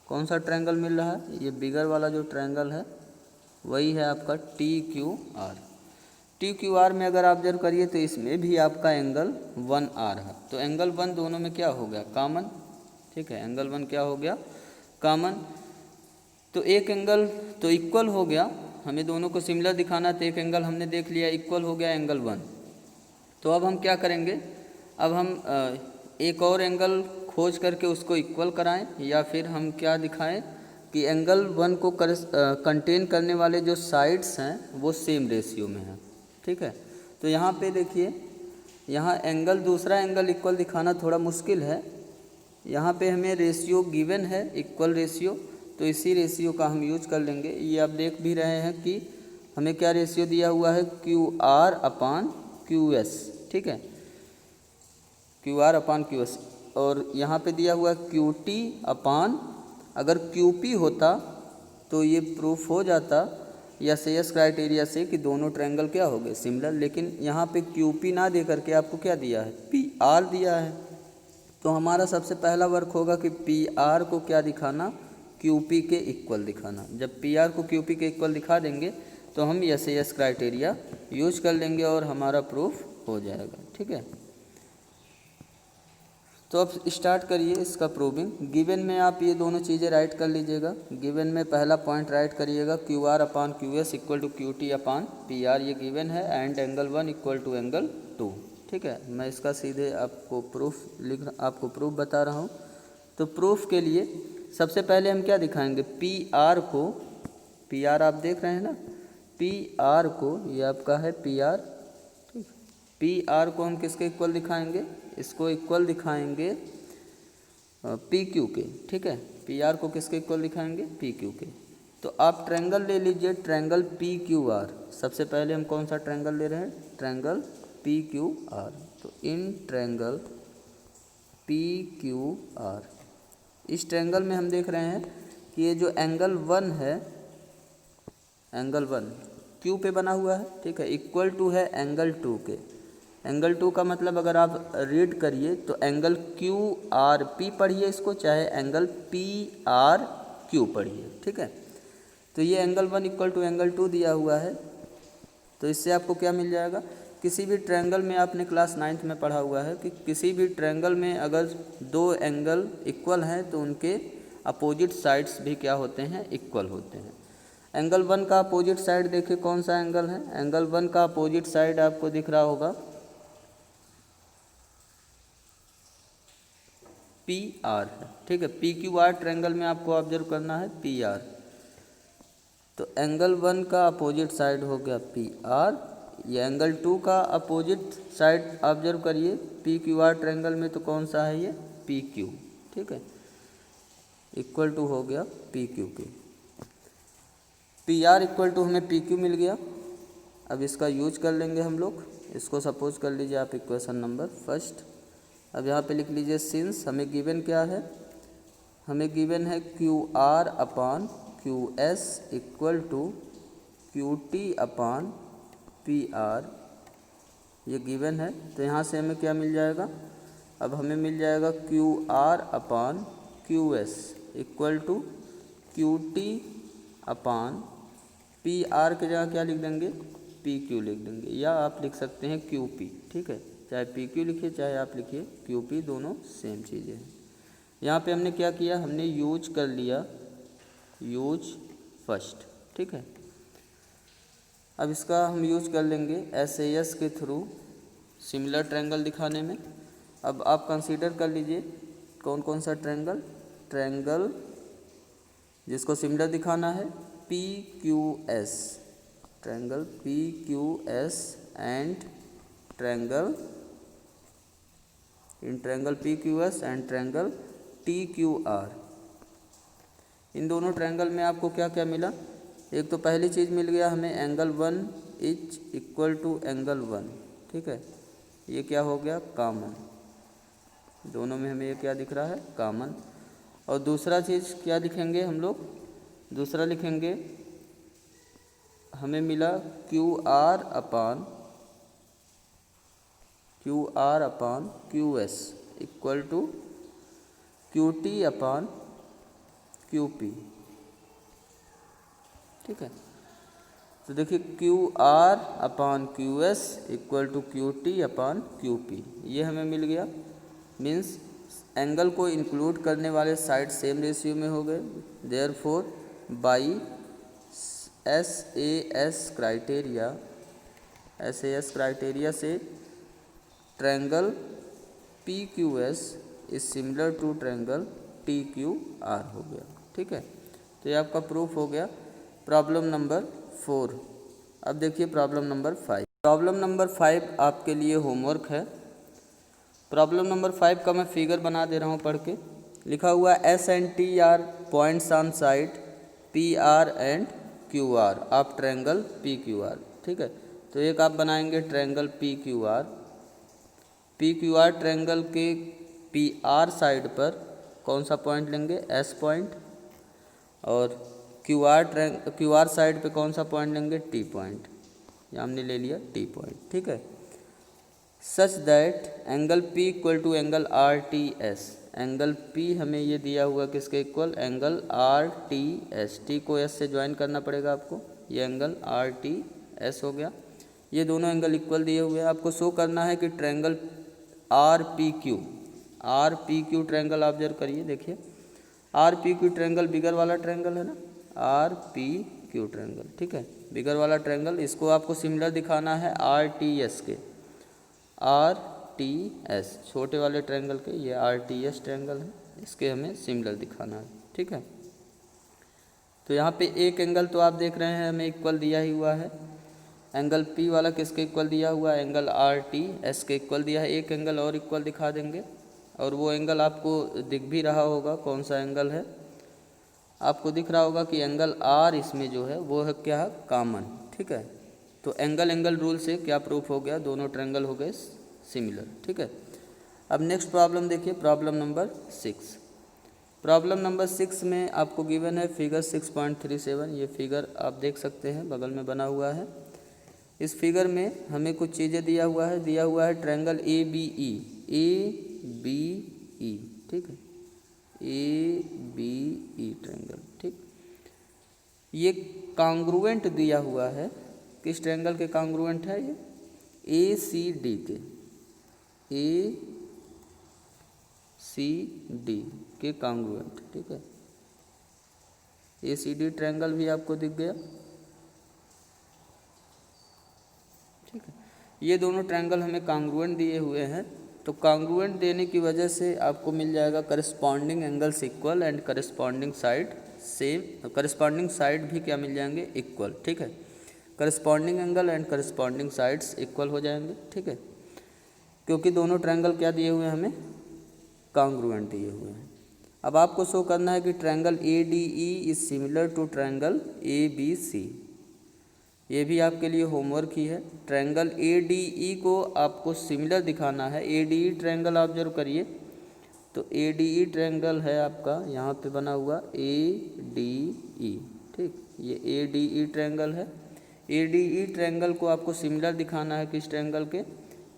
कौन सा ट्रायंगल मिल रहा है? ये बिगर वाला जो ट्रायंगल है वही है आपका TQR में अगर ऑब्जर्व करिए तो इसमें भी आपका एंगल 1 आ रहा। तो एंगल 1 दोनों में क्या हो गया? कॉमन। ठीक है, एंगल 1 क्या हो गया? कॉमन। तो एक एंगल तो इक्वल हो गया, हमें दोनों को सिमिलर दिखाना, तो एक एंगल हमने देख लिया इक्वल हो गया, एंगल 1। तो अब हम क्या करेंगे? अब हम एक और एंगल खोज करके उसको इक्वल कराएं, या फिर हम क्या दिखाएं कि एंगल वन को कंटेन करने वाले जो साइड्स हैं वो सेम रेशियो में हैं। ठीक है, तो यहाँ पे देखिए, यहाँ एंगल दूसरा एंगल इक्वल दिखाना थोड़ा मुश्किल है। यहाँ पे हमें रेशियो गिवन है, इक्वल रेशियो, तो इसी रेशियो का हम यूज कर लेंगे। ये आप देख भी रहे हैं कि हमें क्या रेशियो दिया हुआ है, Q R upon Q S. ठीक है, Q R upon Q S, और यहाँ पे दिया हुआ है क्यू टी अपान, अगर क्यू पी होता तो ये प्रूफ हो जाता या एस क्राइटेरिया से कि दोनों ट्रायंगल क्या हो गए, सिमिलर। लेकिन यहाँ पे क्यू पी ना दे करके आपको क्या दिया है, पी आर दिया है। तो हमारा सबसे पहला वर्क होगा कि पी आर को क्या दिखाना, क्यू पी के इक्वल दिखाना। जब पी आर को क्यू पी के इक्वल दिखा देंगे तो हम एस क्राइटेरिया यूज कर लेंगे और हमारा प्रूफ हो जाएगा। ठीक है, तो अब स्टार्ट करिए इसका प्रूविंग। गिवन में आप ये दोनों चीज़ें राइट कर लीजिएगा। गिवन में पहला पॉइंट राइट करिएगा, Q R upon Q S equal to Q T upon P R, ये गिवन है, and angle one equal to angle two. ठीक है, मैं इसका सीधे आपको प्रूफ बता रहा हूँ। तो प्रूफ के लिए सबसे पहले हम क्या दिखाएंगे, पी आर को, पी आर आप देख रहे हैं ना, पी आर को, ये आपका है पी आर। ठीक, पी आर को हम किसके इक्वल दिखाएंगे, इसको इक्वल दिखाएंगे पी क्यू के। ठीक है, पी आर को किसके इक्वल दिखाएंगे, पी क्यू के। तो आप ट्रायंगल ले लीजिए, ट्रायंगल पी क्यू आर। सबसे पहले हम कौन सा ट्रायंगल ले रहे हैं, ट्रायंगल पी क्यू आर। तो in triangle P Q R, इस ट्रायंगल में हम देख रहे हैं कि ये जो एंगल वन है, एंगल वन क्यू पे बना हुआ है। ठीक है, इक्वल टू है एंगल टू के। एंगल टू का मतलब अगर आप रीड करिए तो एंगल क्यू आर पी पढ़िए इसको, चाहे एंगल पी आर क्यू पढ़िए। ठीक है, तो ये angle one equal to angle two दिया हुआ है। तो इससे आपको क्या मिल जाएगा, किसी भी ट्रायंगल में, आपने क्लास 9th में पढ़ा हुआ है कि किसी भी ट्रायंगल में अगर दो एंगल इक्वल हैं तो उनके अपोजिट साइड्स भी क्या होते हैं, इक्वल होते हैं। एंगल वन का अपोजिट साइड देखिए कौन सा एंगल है, एंगल वन का अपोजिट साइड आपको दिख रहा होगा पी आर है। ठीक है, पी क्यू आर ट्रायंगल में आपको ऑब्जर्व करना है पी आर। तो एंगल वन का अपोजिट साइड हो गया पी आर, ये एंगल टू का अपोजिट साइड ऑब्जर्व करिए पी क्यू आर ट्रायंगल में, तो कौन सा है ये, पी क्यू। ठीक है, इक्वल टू हो गया पी क्यू के। पी आर इक्वल टू हमें पी क्यू मिल गया। अब इसका यूज कर लेंगे हम लोग। इसको सपोज कर लीजिए आप इक्वेशन नंबर फर्स्ट। अब यहाँ पे लिख लीजिए, सिंस हमें गिवन क्या है, हमें गिवन है Q R upon Q S equal to Q T upon P R, ये गिवन है। तो यहाँ से हमें क्या मिल जाएगा, अब हमें मिल जाएगा Q R upon Q S equal to Q T upon P R के जगह क्या लिख देंगे, पी क्यू लिख देंगे, या आप लिख सकते हैं क्यू पी। ठीक है, चाहे पी क्यू लिखिए चाहे आप लिखिए क्यू पी, दोनों सेम चीज़ें हैं। यहाँ पे हमने क्या किया, हमने यूज कर लिया यूज फर्स्ट। ठीक है, अब इसका हम यूज कर लेंगे एस के थ्रू सिमिलर ट्रायंगल दिखाने में। अब आप कंसीडर कर लीजिए कौन कौन सा ट्रायंगल, ट्रायंगल जिसको सिमिलर दिखाना है P Q S, triangle P Q S and triangle, in triangle P Q S and triangle T Q R. इन दोनों ट्रायंगल में आपको क्या क्या मिला, एक तो पहली चीज़ मिल गया हमें angle one is equal to angle one. ठीक है, ये क्या हो गया, कॉमन, दोनों में हमें ये क्या दिख रहा है, कॉमन। और दूसरा चीज़ क्या लिखेंगे हम लोग, दूसरा लिखेंगे हमें मिला Q R upon Q S equal to Q T upon Q P. ठीक है, तो देखिए Q R upon Q S equal to Q T upon Q P, ये हमें मिल गया। मीन्स एंगल को इंक्लूड करने वाले साइड सेम रेशियो में हो गए। देयरफॉर बाई एस क्राइटेरिया से triangle P Q S is similar to triangle TQR हो गया। ठीक है, तो ये आपका प्रूफ हो गया प्रॉब्लम नंबर 4। अब देखिए प्रॉब्लम नंबर 5। प्रॉब्लम नंबर 5 आपके लिए होमवर्क है। प्रॉब्लम नंबर 5 का मैं फिगर बना दे रहा हूँ पढ़ के। लिखा हुआ S and T are points on side PR and QR of triangle PQR। ठीक है, तो एक आप बनाएंगे ट्रायंगल PQR ट्रायंगल के PR साइड पर कौन सा पॉइंट लेंगे, S पॉइंट, और QR साइड पे कौन सा पॉइंट लेंगे, T पॉइंट। यहाँ हमने ले लिया T पॉइंट। ठीक है, such that angle P equal to angle RTS। Angle P हमें ये दिया हुआ किसके इक्वल, एंगल RTS। T को S से ज्वाइन करना पड़ेगा आपको, ये एंगल RTS हो गया। ये दोनों एंगल इक्वल दिए हुए हैं। आपको शो करना है कि ट्रायंगल RPQ ट्रायंगल ऑब्जर्व करिए, देखिए RPQ ट्रायंगल बिगर वाला ट्रायंगल है ना, RPQ ट्रायंगल। ठीक है, बिगर वाला ट्रायंगल, इसको आपको सिमिलर दिखाना है RTS के, RTS छोटे वाले ट्रायंगल के, ये RTS ट्रायंगल है, इसके हमें सिमिलर दिखाना है। ठीक है, तो यहाँ पे एक एंगल तो आप देख रहे हैं हमें इक्वल दिया ही हुआ है। एंगल P वाला किसके इक्वल दिया हुआ है, एंगल RTS के इक्वल दिया है। एक एंगल और इक्वल दिखा देंगे, और वो एंगल आपको दिख भी रहा होगा कौन सा एंगल है, आपको दिख रहा होगा कि एंगल R इसमें जो है वो है क्या है, कॉमन। ठीक है, तो एंगल रूल से क्या प्रूफ हो गया, दोनों ट्रायंगल हो गए सिमिलर। ठीक है, अब नेक्स्ट प्रॉब्लम देखिए, प्रॉब्लम नंबर 6। प्रॉब्लम नंबर 6 में आपको गिवन है फिगर 6.37। ये फिगर आप देख सकते हैं बगल में बना हुआ है। इस फिगर में हमें कुछ चीज़ें दिया हुआ है ट्रायंगल ABE। ठीक है, ABE ट्रायंगल। ठीक, ये कॉन्ग्रुएंट दिया हुआ है, किस ट्रायंगल के कॉन्ग्रुएंट है, ये ACD के कॉन्ग्रुएंट। ठीक है, ACD ट्रायंगल भी आपको दिख गया। ठीक है, ये दोनों ट्रायंगल हमें कॉन्ग्रुएंट दिए हुए हैं, तो कॉन्ग्रुएंट देने की वजह से आपको मिल जाएगा corresponding angles equal and corresponding side same. Corresponding side भी क्या मिल जाएंगे, इक्वल। ठीक है, corresponding angle and corresponding sides equal हो जाएंगे। ठीक है, क्योंकि दोनों ट्रायंगल क्या दिए हुए हैं हमें, कॉन्ग्रुएंट दिए हुए हैं। अब आपको शो करना है कि triangle ADE is similar to triangle ABC। ये भी आपके लिए होमवर्क ही है। ट्रायंगल ADE को आपको सिमिलर दिखाना है। ADE ट्रायंगल ऑब्जर्व करिए, तो ADE ट्रायंगल है आपका यहाँ पे बना हुआ ADE। ठीक, ये ADE ट्रायंगल है। ADE ट्रायंगल को आपको सिमिलर दिखाना है किस ट्रायंगल के,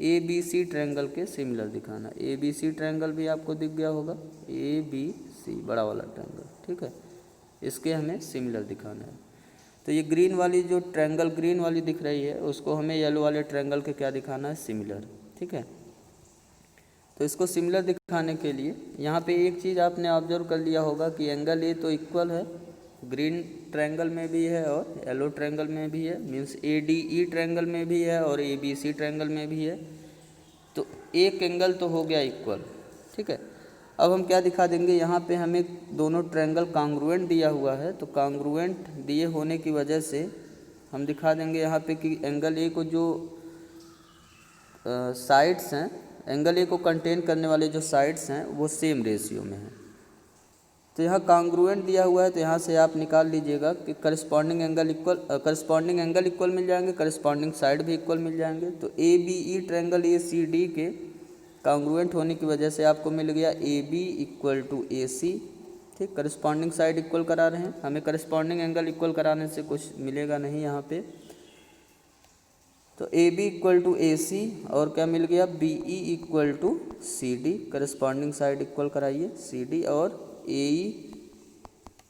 ABC ट्रायंगल के सिमिलर दिखाना है। ABC ट्रायंगल भी आपको दिख गया होगा, ABC बड़ा वाला ट्रायंगल। ठीक है, इसके हमें सिमिलर दिखाना है। तो ये ग्रीन वाली जो ट्रायंगल ग्रीन वाली दिख रही है, उसको हमें येलो वाले ट्रायंगल के क्या दिखाना है, सिमिलर। ठीक है, तो इसको सिमिलर दिखाने के लिए यहाँ पे एक चीज़ आपने ऑब्जर्व कर लिया होगा कि एंगल A तो इक्वल है, ग्रीन ट्रायंगल में भी है और येलो ट्रायंगल में भी है, मीन्स ADE ट्रायंगल में भी है और ABC ट्रायंगल में भी है। तो एक एंगल तो हो गया इक्वल। ठीक है, अब हम क्या दिखा देंगे, यहाँ पे हमें दोनों ट्रायंगल कॉन्ग्रुएंट दिया हुआ है, तो कॉन्ग्रुएंट दिए होने की वजह से हम दिखा देंगे यहाँ पे कि एंगल A को जो साइड्स हैं, एंगल A को कंटेन करने वाले जो साइड्स हैं वो सेम रेशियो में हैं। तो यहाँ कॉन्ग्रुएंट दिया हुआ है, तो यहाँ से आप निकाल लीजिएगा कि करस्पॉन्डिंग एंगल इक्वल मिल जाएंगे, करस्पॉन्डिंग साइड भी इक्वल मिल जाएंगे। तो ABE ट्रायंगल ACD के कॉन्ग्रुएंट होने की वजह से आपको मिल गया AB इक्वल टू AC। ठीक, करस्पॉन्डिंग साइड इक्वल करा रहे हैं, हमें करस्पॉन्डिंग एंगल इक्वल कराने से कुछ मिलेगा नहीं यहाँ पे। तो AB इक्वल टू AC और क्या मिल गया, BE equal to CD। Corresponding side equal कराइए, CD और AE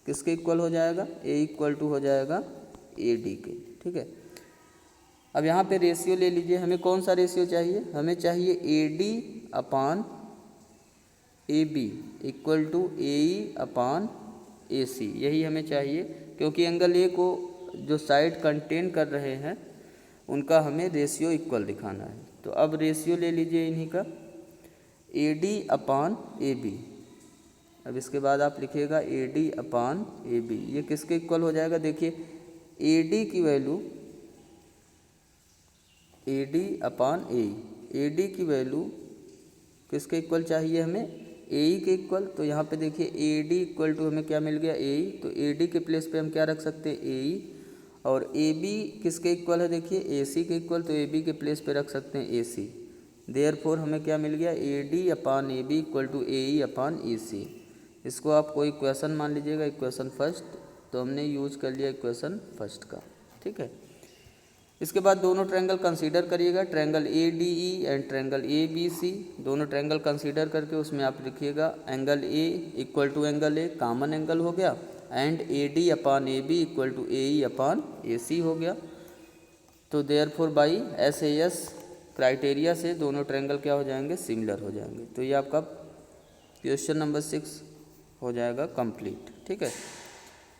किसके इक्वल हो जाएगा, A इक्वल टू हो जाएगा AD के। ठीक है, अब यहाँ पे रेशियो ले लीजिए, हमें कौन सा रेशियो चाहिए, हमें चाहिए AD upon AB equal to AE upon AC। यही हमें चाहिए, क्योंकि एंगल A को जो साइड कंटेन कर रहे हैं उनका हमें रेशियो इक्वल दिखाना है। तो अब रेशियो ले लीजिए इन्हीं का, ए डी अपान ए बी। अब इसके बाद आप लिखिएगा ए डी अपान ए बी, ये किसके इक्वल हो जाएगा? देखिए ए डी की value A D upon A D की वैल्यू किसके इक्वल चाहिए हमें? ए ई के इक्वल। तो यहाँ पे देखिए ए डी इक्वल टू हमें क्या मिल गया? ए ई। तो ए डी के प्लेस पे हम क्या रख सकते हैं? ए ई। और ए बी किसके इक्वल है? देखिए ए सी के इक्वल, तो ए बी के प्लेस पे रख सकते हैं ए सी। देयरफॉर हमें क्या मिल गया? A D upon A B equal to A E upon E C. इसको आप कोई इक्वेशन मान लीजिएगा, इक्वेशन फर्स्ट। तो हमने यूज कर लिया इक्वेशन फर्स्ट का, ठीक है। इसके बाद दोनों ट्रायंगल कंसीडर करिएगा, triangle A D E and triangle A B C. दोनों ट्रायंगल कंसीडर करके उसमें आप लिखिएगा angle A equal to angle A, common angle हो गया, and A D upon A B equal to A E upon A C हो गया। तो therefore by S A S criteria से दोनों ट्रायंगल क्या हो जाएंगे? सिमिलर हो जाएंगे। तो ये आपका क्वेश्चन नंबर 6 हो जाएगा कंप्लीट, ठीक है।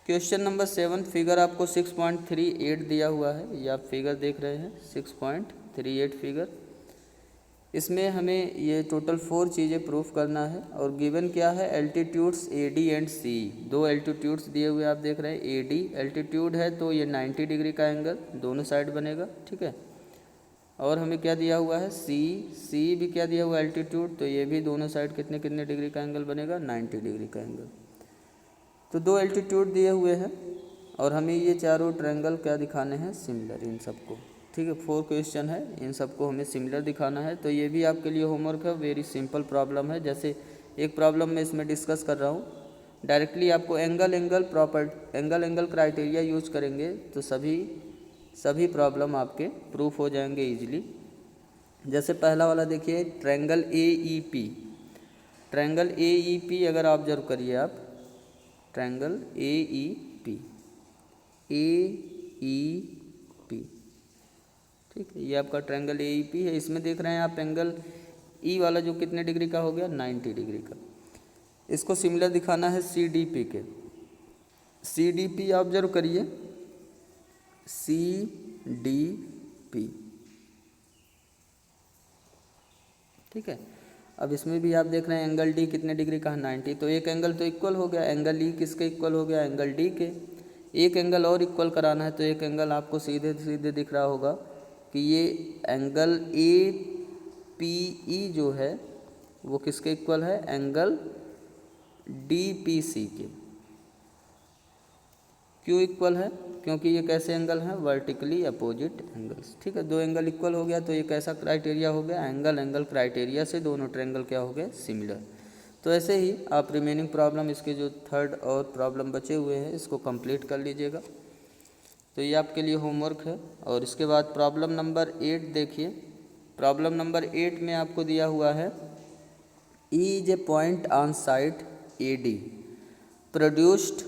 क्वेश्चन नंबर 7 फिगर आपको 6.38 दिया हुआ है, ये आप फिगर देख रहे हैं 6.38 फिगर। इसमें हमें ये टोटल 4 चीज़ें प्रूफ करना है। और गिवन क्या है? Altitudes A D and C. 2 altitudes दिए हुए आप देख रहे हैं। ए डी एल्टीट्यूड है तो ये 90 डिग्री का एंगल दोनों साइड बनेगा, ठीक है। और हमें क्या दिया हुआ है? सी भी क्या दिया हुआ है? एल्टीट्यूड। तो ये भी दोनों साइड कितने कितने डिग्री का एंगल बनेगा? 90 डिग्री का एंगल। तो 2 एल्टीट्यूड दिए हुए हैं और हमें ये चारों ट्रायंगल क्या दिखाने हैं? सिमिलर, इन सबको, ठीक है। 4 क्वेश्चन है, इन सबको हमें सिमिलर दिखाना है। तो ये भी आपके लिए होमवर्क है, वेरी सिंपल प्रॉब्लम है। जैसे एक प्रॉब्लम मैं इसमें डिस्कस कर रहा हूँ, डायरेक्टली आपको एंगल क्राइटेरिया यूज करेंगे तो सभी प्रॉब्लम आपके प्रूफ हो जाएंगे ईजिली। जैसे पहला वाला देखिए, triangle A E P. Triangle A E P अगर ऑब्जर्व करिए आप, ट्रायंगल ए ई पी, ठीक है, ये आपका ट्रायंगल ए ई पी है। इसमें देख रहे हैं आप एंगल ई वाला जो कितने डिग्री का हो गया? 90 डिग्री का। इसको सिमिलर दिखाना है सी डी पी के। सी डी पी ऑब्जर्व करिए, सी डी पी, ठीक है। अब इसमें भी आप देख रहे हैं एंगल डी कितने डिग्री का है? 90। तो एक एंगल तो इक्वल हो गया, एंगल ई किसके इक्वल हो गया? एंगल डी के। एक एंगल और इक्वल कराना है, तो एक एंगल आपको सीधे सीधे दिख रहा होगा कि ये एंगल ए पी ई जो है वो किसके इक्वल है? एंगल डी पी सी के। क्यों इक्वल है? क्योंकि ये कैसे एंगल हैं? वर्टिकली अपोजिट एंगल्स, ठीक है। 2 एंगल इक्वल हो गया तो ये कैसा क्राइटेरिया हो गया? एंगल क्राइटेरिया से दोनों ट्रायंगल क्या हो गए? सिमिलर। तो ऐसे ही आप रिमेनिंग प्रॉब्लम, इसके जो थर्ड और प्रॉब्लम बचे हुए हैं इसको कंप्लीट कर लीजिएगा। तो ये आपके लिए होमवर्क है। और इसके बाद प्रॉब्लम नंबर 8 देखिए। प्रॉब्लम नंबर 8 में आपको दिया हुआ है E is a point on side A D produced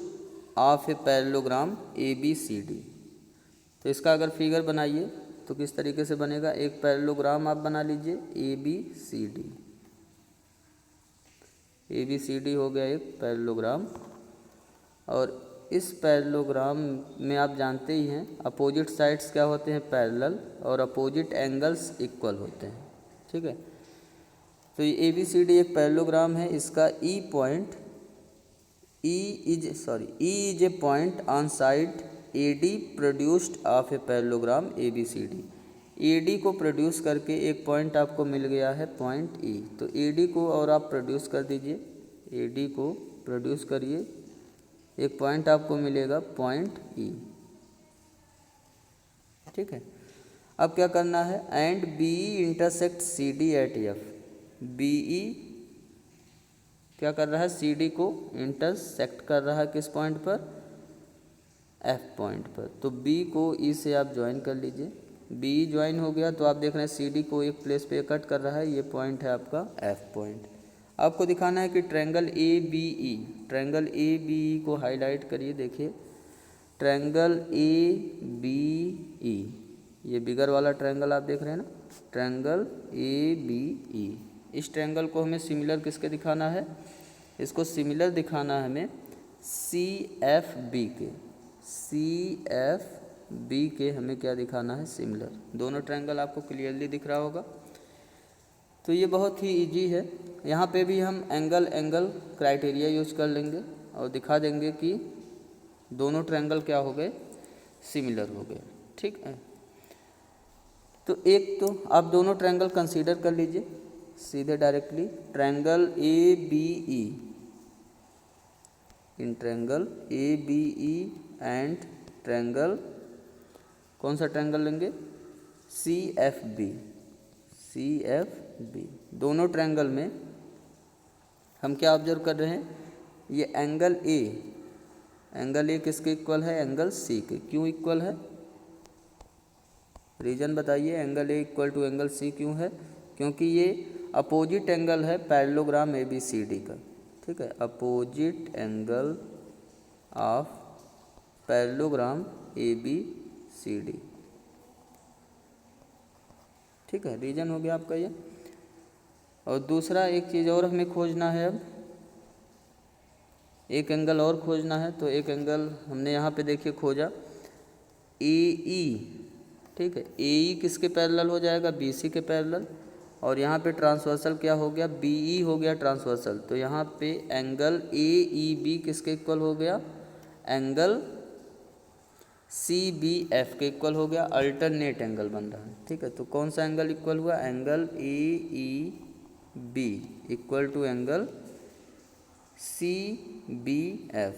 of a parallelogram A B C D. तो इसका अगर फिगर बनाइए तो किस तरीके से बनेगा? एक पैरेललोग्राम आप बना लीजिए A B C D. A B C D हो गया एक पैरेललोग्राम। और इस पैरेललोग्राम में आप जानते ही हैं अपोजिट साइड्स क्या होते हैं? पैरेलल, और अपोजिट एंगल्स इक्वल होते हैं, ठीक है। तो ये ए बी सी डी एक पैरेललोग्राम है। इसका E point E is a point on side A D produced of a parallelogram A B C D. A D को प्रोड्यूस करके एक पॉइंट आपको मिल गया है, पॉइंट ई। तो ए डी को और आप प्रोड्यूस कर दीजिए, ए डी को प्रोड्यूस करिए, एक पॉइंट आपको मिलेगा पॉइंट ई, ठीक है। अब क्या करना है? And B E intersect C D at F. B E क्या कर रहा है? सी डी को इंटरसेक्ट कर रहा है किस पॉइंट पर? एफ पॉइंट पर। तो बी को ई से आप ज्वाइन कर लीजिए। बी ज्वाइन हो गया तो आप देख रहे हैं सी डी को एक प्लेस पे कट कर रहा है, ये पॉइंट है आपका एफ पॉइंट। आपको दिखाना है कि triangle A B E, triangle A B E को हाईलाइट करिए। देखिए ट्रायंगल ए बी ई, ये बिगर वाला ट्रायंगल आप देख रहे हैं ना, ट्रायंगल ए बी ई। इस ट्रायंगल को हमें सिमिलर किसके दिखाना है? इसको सिमिलर दिखाना है हमें सी एफ बी के। सी एफ बी के हमें क्या दिखाना है? सिमिलर। दोनों ट्रायंगल आपको क्लियरली दिख रहा होगा। तो तो ये बहुत ही इजी है। यहाँ पे भी हम एंगल क्राइटेरिया यूज कर लेंगे और दिखा देंगे कि दोनों ट्रायंगल क्या हो गए, सिमिलर हो गए। ठीक है, तो एक तो आप दोनों ट्रायंगल कंसीडर कर लीजिए सीधे directly. Triangle A B E, in triangle A B E and triangle, कौन सा ट्रायंगल लेंगे, C F B, C F B. दोनों ट्रायंगल में हम क्या ऑब्जर्व कर रहे हैं, ये एंगल ए किसके इक्वल है, एंगल सी के। क्यों इक्वल है, रीजन बताइए। Angle A equal to angle C क्यों है, क्योंकि ये अपोजिट एंगल है parallelogram A B C D का। ठीक है, opposite angle of parallelogram A B C D. ठीक है, रीजन हो गया आपका ये। और दूसरा एक चीज़ और हमें खोजना है, अब एक एंगल और खोजना है। तो एक एंगल हमने यहाँ पे देखिए खोजा ए ई। ठीक है, ए ई किसके पैरेलल हो जाएगा, बी सी के पैरेलल। और यहाँ पे ट्रांसवर्सल क्या हो गया, बी ई हो गया ट्रांसवर्सल। तो यहाँ पे एंगल ए ई बी किसके इक्वल हो गया, एंगल सी बी एफ के इक्वल हो गया। अल्टरनेट एंगल बन रहा है। ठीक है, तो कौन सा एंगल इक्वल हुआ, angle A E B equal to angle C B F,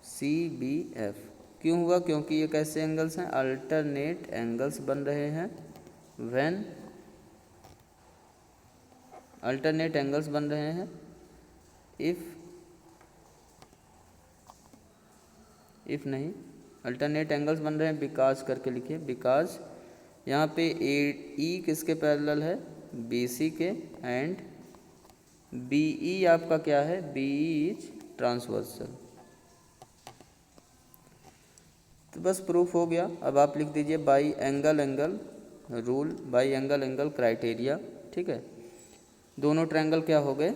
C B F. क्यों हुआ, क्योंकि ये कैसे एंगल्स हैं, अल्टरनेट एंगल्स बन रहे हैं। व्हेन अल्टरनेट एंगल्स बन रहे हैं, इफ नहीं, अल्टरनेट एंगल्स बन रहे हैं बिकॉज करके लिखिए। बिकॉज यहाँ पे ए ई किसके पैरेलल है, बी सी के, एंड बी ई आपका क्या है, बी ई इज ट्रांसवर्सल। तो बस प्रूफ हो गया। अब आप लिख दीजिए by angle rule, by angle criteria. ठीक है, दोनों ट्रायंगल क्या हो गए,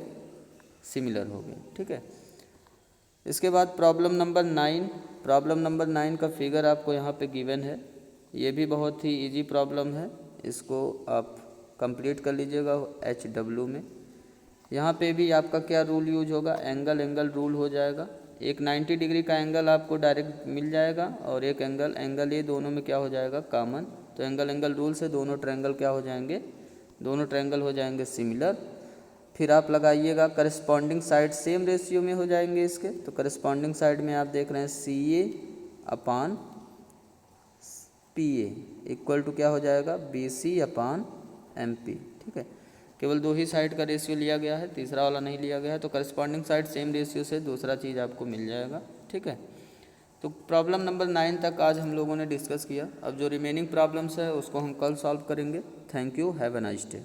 सिमिलर हो गए। ठीक है, इसके बाद प्रॉब्लम नंबर 9। प्रॉब्लम नंबर 9 का फिगर आपको यहाँ पे गिवन है। ये भी बहुत ही इजी प्रॉब्लम है, इसको आप कंप्लीट कर लीजिएगा HW में। यहाँ पे भी आपका क्या रूल यूज होगा, एंगल रूल हो जाएगा। एक 90 डिग्री का एंगल आपको डायरेक्ट मिल जाएगा और एक एंगल ये, दोनों में क्या हो जाएगा, कॉमन। तो एंगल रूल से दोनों ट्रायंगल क्या हो जाएंगे, दोनों ट्रायंगल हो जाएंगे सिमिलर। फिर आप लगाइएगा करस्पॉन्डिंग साइड सेम रेशियो में हो जाएंगे इसके। तो करस्पॉन्डिंग साइड में आप देख रहे हैं CA upon PA equal to क्या हो जाएगा, BC अपान MP। ठीक है, केवल दो ही साइड का रेशियो लिया गया है, तीसरा वाला नहीं लिया गया है। तो करस्पॉन्डिंग साइड सेम रेशियो से दूसरा चीज़ आपको मिल जाएगा। ठीक है, तो प्रॉब्लम नंबर 9 तक आज हम लोगों ने डिस्कस किया। अब जो रिमेनिंग प्रॉब्लम्स है उसको हम कल सॉल्व करेंगे। Thank you, have a nice day.